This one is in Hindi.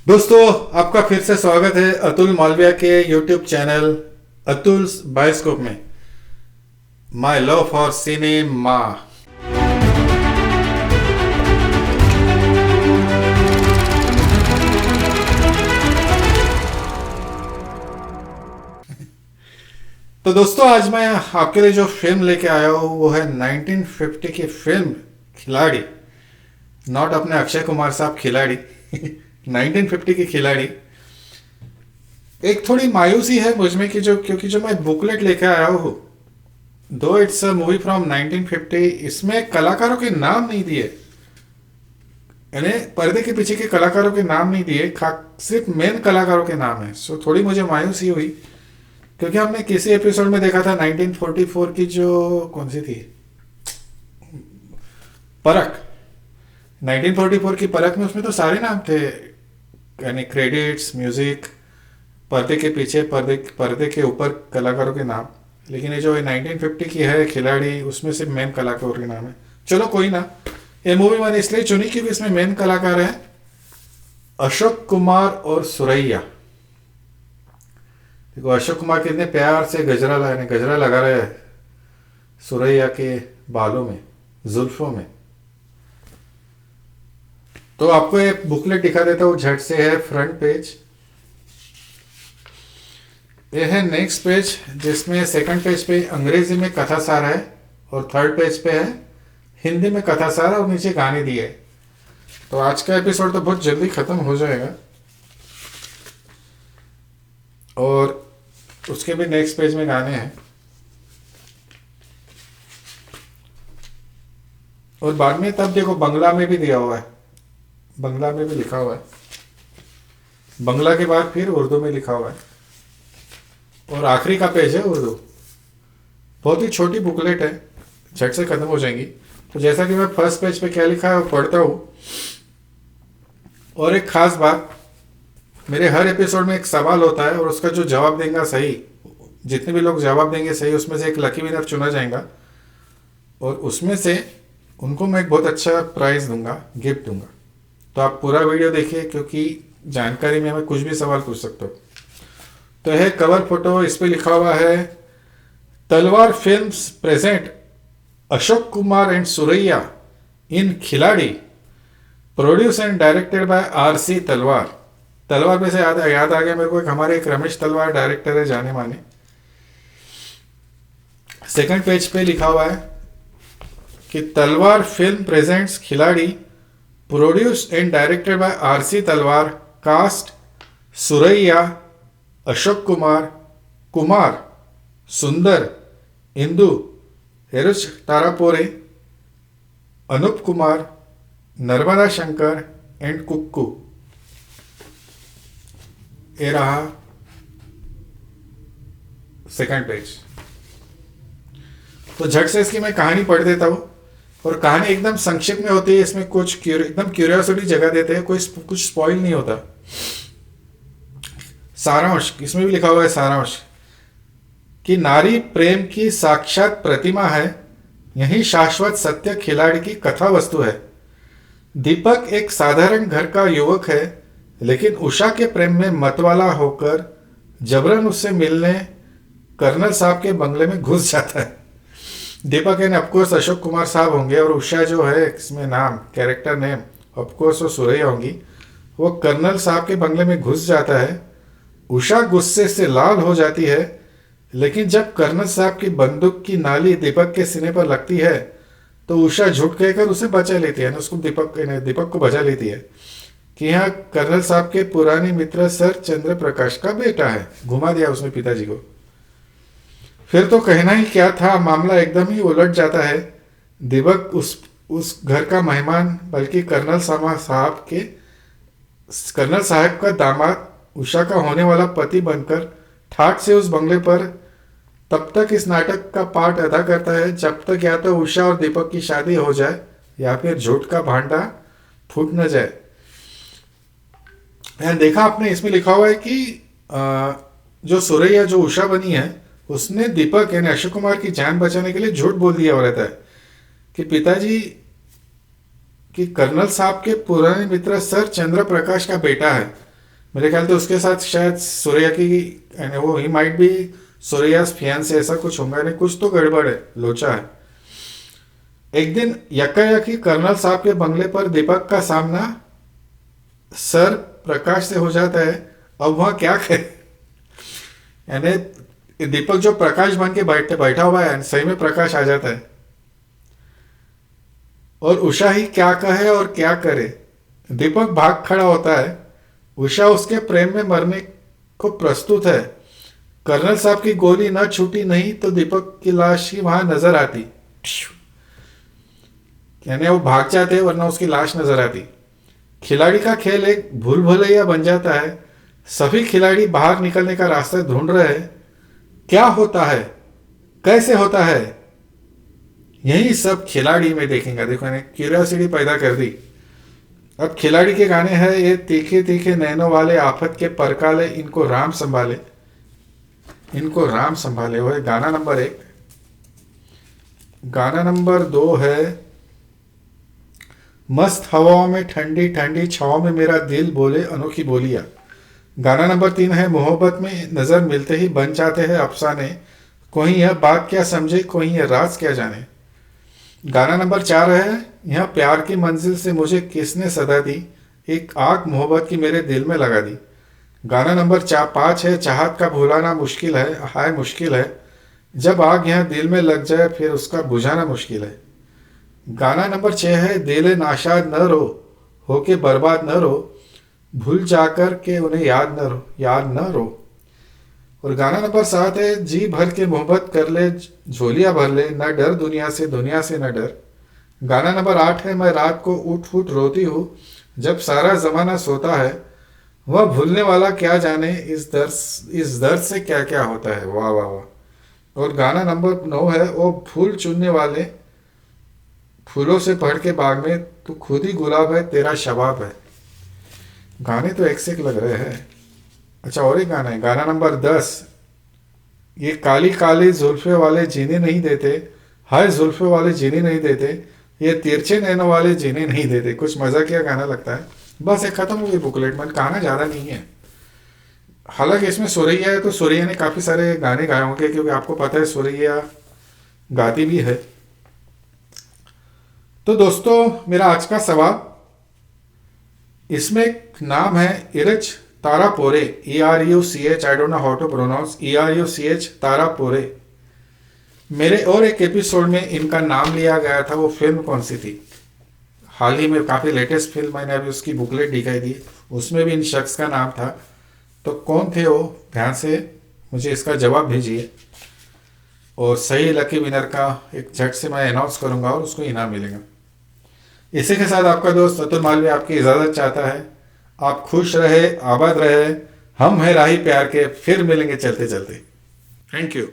दोस्तों, आपका फिर से स्वागत है अतुल मालविया के YouTube चैनल अतुल्स बायोस्कोप में। My love for cinema. तो दोस्तों, आज मैं आपके लिए जो फिल्म लेके आया हूँ वो है 1950 की फिल्म खिलाड़ी। नॉट अपने अक्षय कुमार साहब खिलाड़ी 1950 की खिलाड़ी। एक थोड़ी मायूसी है मुझ में कि क्योंकि जो मैं बुकलेट लेके आया हूँ, दो इट्स अ मूवी फ्रॉम 1950, इसमें कलाकारों के नाम नहीं दिए, यानी पर्दे के पीछे के कलाकारों के नाम नहीं दिए, सिर्फ मेन कलाकारों के नाम है। सो थोड़ी मुझे मायूसी हुई, क्योंकि हमने किसी एपिसोड में देखा था 1944 की जो कौन सी थी, परख। 1944 की परख में उसमें तो सारे नाम थे, यानी क्रेडिट्स, म्यूजिक, पर्दे के पीछे, पर्दे के ऊपर कलाकारों के नाम। लेकिन ये जो 1950 की है खिलाड़ी, उसमें सिर्फ मेन कलाकारों के नाम है। चलो कोई ना, ये मूवी मैंने इसलिए चुनी क्योंकि इसमें मेन कलाकार है अशोक कुमार और सुरैया। देखो अशोक कुमार कितने प्यार से गजरा लगा रहे हैं सुरैया के बालों में, जुल्फों में। तो आपको ये बुकलेट दिखा देता हूँ झट से। है फ्रंट पेज, ये है नेक्स्ट पेज, जिसमें सेकंड पेज पे अंग्रेजी में कथा सार है और थर्ड पेज पे है हिंदी में कथा सार और नीचे गाने दिए। तो आज का एपिसोड तो बहुत जल्दी खत्म हो जाएगा, और उसके भी नेक्स्ट पेज में गाने हैं, और बाद में तब देखो बंगला में भी दिया हुआ है, बंगला में भी लिखा हुआ है, बंगला के बाद फिर उर्दू में लिखा हुआ है, और आखिरी का पेज है उर्दू। बहुत ही छोटी बुकलेट है, झट से खत्म हो जाएंगी। तो जैसा कि मैं फर्स्ट पेज पे क्या लिखा है वो पढ़ता हूँ। और एक खास बात, मेरे हर एपिसोड में एक सवाल होता है और उसका जो जवाब देगा सही, जितने भी लोग जवाब देंगे सही, उसमें से एक लकी विनर चुना जाएगा, और उसमें से उनको मैं एक बहुत अच्छा प्राइज दूंगा, गिफ्ट दूंगा। तो आप पूरा वीडियो देखिए, क्योंकि जानकारी में हमें कुछ भी सवाल पूछ सकते हो। तो है कवर फोटो, इस पे लिखा हुआ है Talwar films present Ashok Kumar and Suraiya in Khiladi, produce and directed by R C. Talwar. तलवार में से याद आ गया मेरे को, हमारे एक रमेश तलवार डायरेक्टर है जाने माने। सेकंड पेज पे लिखा हुआ है कि तलवार फिल्म प्रेजेंट्स खिलाड़ी, produced and directed by R C. तलवार, कास्ट सुरैया, अशोक कुमार, सुंदर, इंदु, हेरुच तारापोरे, अनूप कुमार, नर्मदा शंकर एंड कुक्कू। ये रहा सेकंड पेज। तो झट से इसकी मैं कहानी पढ़ देता हूँ, और कहानी एकदम संक्षिप्त में होती है। इसमें कुछ एकदम क्यूरियोसिटी जगह देते हैं, कुछ स्पॉइल नहीं होता। सारांश, इसमें भी लिखा हुआ है सारांश, कि नारी प्रेम की साक्षात प्रतिमा है, यही शाश्वत सत्य खिलाड़ी की कथा वस्तु है। दीपक एक साधारण घर का युवक है, लेकिन उषा के प्रेम में मतवाला होकर जबरन उससे मिलने कर्नल साहब के बंगले में घुस जाता है। दीपक एंड ऑफकोर्स अशोक कुमार साहब होंगे, और उषा जो है इसमें नाम, कैरेक्टर नेम, ऑफकोर्स वो सुरैया होंगी। वो कर्नल साहब के बंगले में घुस जाता है। उषा गुस्से से लाल हो जाती है, लेकिन जब कर्नल साहब की बंदूक की नाली दीपक के सीने पर लगती है तो उषा झूठ कहकर उसे बचा लेती है, उसको दीपक को बचा लेती है कि यहाँ कर्नल साहब के पुराने मित्र सर चंद्र प्रकाश का बेटा है। घुमा दिया उसने पिताजी को। फिर तो कहना ही क्या था, मामला एकदम ही उलट जाता है। दीपक उस घर का मेहमान बल्कि कर्नल साहब का दामाद, उषा का होने वाला पति बनकर ठाट से उस बंगले पर तब तक इस नाटक का पार्ट अदा करता है जब तक या तो उषा और दीपक की शादी हो जाए या फिर झूठ का भांडा फूट न जाए। देखा आपने, इसमें लिखा हुआ है कि जो सुरैया, जो उषा बनी है, उसने दीपक यानी अशोक कुमार की जान बचाने के लिए झूठ बोल दिया हो रहता है कि पिताजी कि कर्नल साहब के पुराने मित्र सर चंद्र प्रकाश का बेटा है। मेरे ख्याल तो उसके साथ शायद सूर्या की, यानी वो ही माइट बी सूर्यास फियांसे, ऐसा कुछ होगा, नहीं कुछ तो गड़बड़ है, लोचा है। एक दिन यकायकी कर्नल साहब के बंगले पर दीपक का सामना सर प्रकाश से हो जाता है। अब वह क्या करे, यानी दीपक जो प्रकाश बन के बैठा हुआ है, सही में प्रकाश आ जाता है। और उषा ही क्या कहे और क्या करे। दीपक भाग खड़ा होता है। उषा उसके प्रेम में मरने को प्रस्तुत है। कर्नल साहब की गोली न छूटी नहीं तो दीपक की लाश ही वहां नजर आती, यानी वो भाग जाते वरना उसकी लाश नजर आती। खिलाड़ी का खेल एक भूल भुलैया बन जाता है। सभी खिलाड़ी बाहर निकलने का रास्ता ढूंढ रहे हैं। क्या होता है, कैसे होता है, यही सब खिलाड़ी में देखेंगे। देखो मैंने क्यूरियोसिटी पैदा कर दी। अब खिलाड़ी के गाने हैं, ये तीखे तीखे नैनों वाले आफत के परकाले, इनको राम संभाले, इनको राम संभाले। वो है गाना नंबर 1। गाना नंबर 2 है मस्त हवाओं में ठंडी ठंडी छाओं में मेरा दिल बोले अनोखी बोलियां। गाना नंबर 3 है मोहब्बत में नजर मिलते ही बन जाते हैं अफसाने, कोई यह बात क्या समझे कोई यह राज क्या जाने। गाना नंबर 4 है यह प्यार की मंजिल से मुझे किसने सदा दी, एक आग मोहब्बत की मेरे दिल में लगा दी। गाना नंबर 5 है चाहत का भुलाना मुश्किल है, हाय मुश्किल है, जब आग यहाँ दिल में लग जाए फिर उसका बुझाना मुश्किल है। गाना नंबर 6 है दिल नाशाद न रो, होके बर्बाद न रो, भूल जाकर के उन्हें याद न रो। और गाना नंबर 7 है जी भर के मोहब्बत कर ले, झोलियां भर ले, न डर दुनिया से न डर। गाना नंबर 8 है मैं रात को उठ उठ रोती हूँ, जब सारा जमाना सोता है, वह भूलने वाला क्या जाने इस दर्द से क्या क्या होता है। वाह वाह वाह। और गाना नंबर 9 है वो फूल चुनने वाले, फूलों से भर के बाग में तू खुद ही गुलाब है, तेरा शबाब है। गाने तो एक से एक लग रहे हैं। अच्छा और एक गाना है, गाना नंबर 10, ये काली काली जुल्फे वाले जीने नहीं देते, हाय जुल्फे वाले जीने नहीं देते, ये तिरछे नैनों वाले जीने नहीं देते। कुछ मजा किया गाना लगता है। बस एक खत्म हो गई बुकलेट में, गाना ज़्यादा नहीं है। हालांकि इसमें सुरैया है तो सुरैया ने काफ़ी सारे गाने गाए होंगे, क्योंकि आपको पता है सुरैया गाती भी है। तो दोस्तों मेरा आज का सवाल, इसमें एक नाम है Eruch Tarapore, ERUCH, I don't know how to pronounce, ERUCH Tarapore. मेरे और एक एपिसोड में इनका नाम लिया गया था, वो फिल्म कौन सी थी? हाल ही में काफ़ी लेटेस्ट फिल्म मैंने अभी उसकी बुकलेट दिखाई दी, उसमें भी इन शख्स का नाम था। तो कौन थे वो, ध्यान से मुझे इसका जवाब भेजिए, और सही लकी विनर का एक झट से मैं अनाउंस करूंगा और उसको इनाम मिलेगा। इसी के साथ आपका दोस्त अतुल मालवीय आपकी इजाज़त चाहता है। आप खुश रहे, आबाद रहे। हम हैं राही प्यार के, फिर मिलेंगे चलते चलते। Thank you.